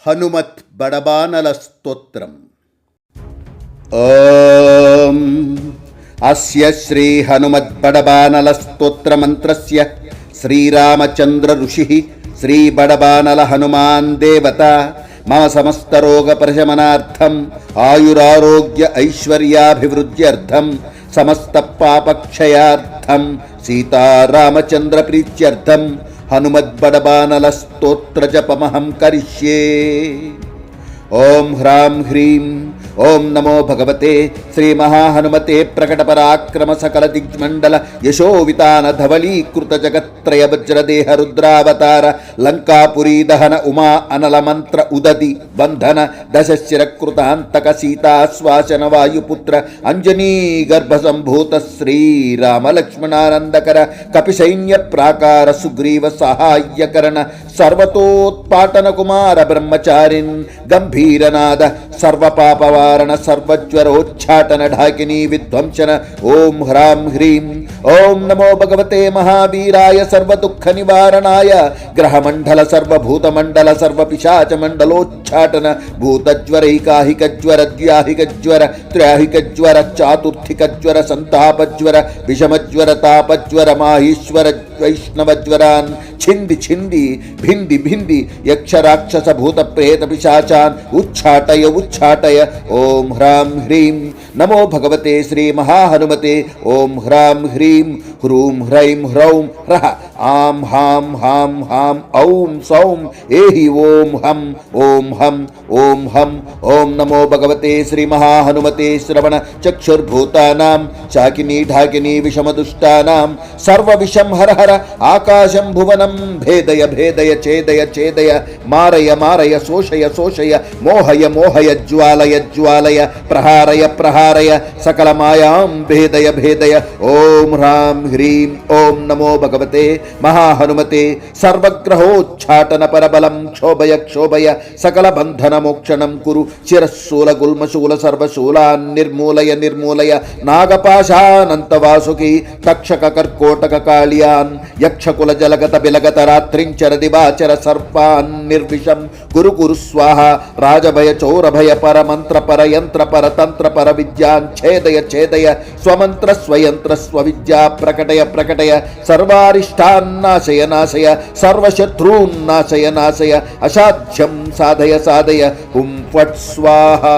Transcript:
హనుమత్ బడబానల స్తోత్రం. ఓం అస్య శ్రీ హనుమత్ బడబానల స్తోత్ర మంత్రస్య శ్రీరామచంద్ర ఋషి శ్రీ బడబానల హనుమాన్ దేవత మమ సమస్త రోగ ప్రశమనార్థం ఆయురారోగ్య ఐశ్వర్యాభివృద్ధ్యర్థం సమస్త పాపక్షయార్థం సీతారామచంద్ర ప్రీత్యర్థం హనుమద్బడబానల స్తోత్ర జపమహం కరిష్యే. ఓం హ్రాం హ్రీం ఓం నమో భగవతే శ్రీ మహాహనుమతే ప్రకట పరాక్రమ సకల దిగ్మండల యశోవితాన ధవళీకృత జగత్రయ వజ్రదేహ రుద్రావతార లంకాపురీ దహన ఉమా అనల మంత్ర ఉదది బంధన దశశిరకృతాంతక సీతాశ్వాసన వాయుపుత్ర అంజనీ గర్భ సంభూత శ్రీరామ లక్ష్మణానందకర కపిసైన్య ప్రాకార సుగ్రీవ సహాయకరణ సర్వతోత్పాటన కుమార బ్రహ్మచారిన్ గంభీరనాద సర్వపాపవారణ సర్వజ్వరోచ్ఛాటన ఢాకినీ విధ్వంసన. ఓం హ్రాం హ్రీం ఓం నమో భగవతే మహావీరాయ సర్వదుఃఖ నివారణాయ గ్రహమండల సర్వభూతమండల సర్వపిశాచ మండలోచ్ఛాటన భూతజ్వరైకాహిక జ్వర ద్వ్యాహిక జ్వర త్ర్యాహిక జ్వర చాతుర్థిక జ్వర సంతాపజ్వర విషమజ్వర తాపజ్వర మాహీశ్వర వైష్ణవజ్వరాన్ ఛింది ఛింది భింది భింది యక్షరాక్షస భూత ప్రేత పిశాచాన్ ఉచ్ఛాటయ ఉచ్ఛాటయ. ఓం హ్రాం హ్రీం నమో భగవతే శ్రీ మహాహనుమతే. ఓం హ్రాం హ్రీం హ్రూం హ్రైం హ్రౌం హ్రః ఆం హాం హాం హాం ఔం సౌం ఏహి ఓం హం ఓం హం ఓం హం. ఓం నమో భగవతే శ్రీ మహాహనుమతే శ్రవణ చక్షుర్భూతానాం శాకినీ ఢాకినీ విషమదుష్టానాం సర్వ విషం హర హర ఆకాశం భువనం భేదయ భేదయ ఛేదయ ఛేదయ మారయ మారయ శోషయ శోషయ మోహయ మోహయ జ్వాలయ జ్వాలయ ప్రహారయ ప్రహారయ సకల మాయాం భేదయ భేదయ. ఓం హ్రాం హ్రీం ఓం నమో భగవతే మహాహనుమతే సర్వగ్రహోచ్ఛాటన పరబలం క్షోభయ క్షోభయ సకల బంధన మోక్షణం కురు శిరశూల గుల్మశూల సర్వశూలాన్ నిర్మూలయ నిర్మూలయ నాగపాశానంత వాసుకి తక్షక కర్కోటక కాళియాన్ యక్షకుల జలగత బిలగత రాత్రించర దివాచర సర్పాన్ నిర్విషం గురు గురు స్వాహ రాజభయ చౌరభయ పర మంత్ర పర యంత్ర పర తంత్ర పర విద్యాన్ ఛేదయ ఛేదయ స్వమంత్ర స్వయంత్ర స్వవిద్యా ప్రకటయ ప్రకటయ సర్వారిష్టాన్నాశయ నాశయ సర్వశత్రూన్నాశయ నాశయ అసాధ్యం సాధయ సాధయ. హుం ఫట్ స్వాహా.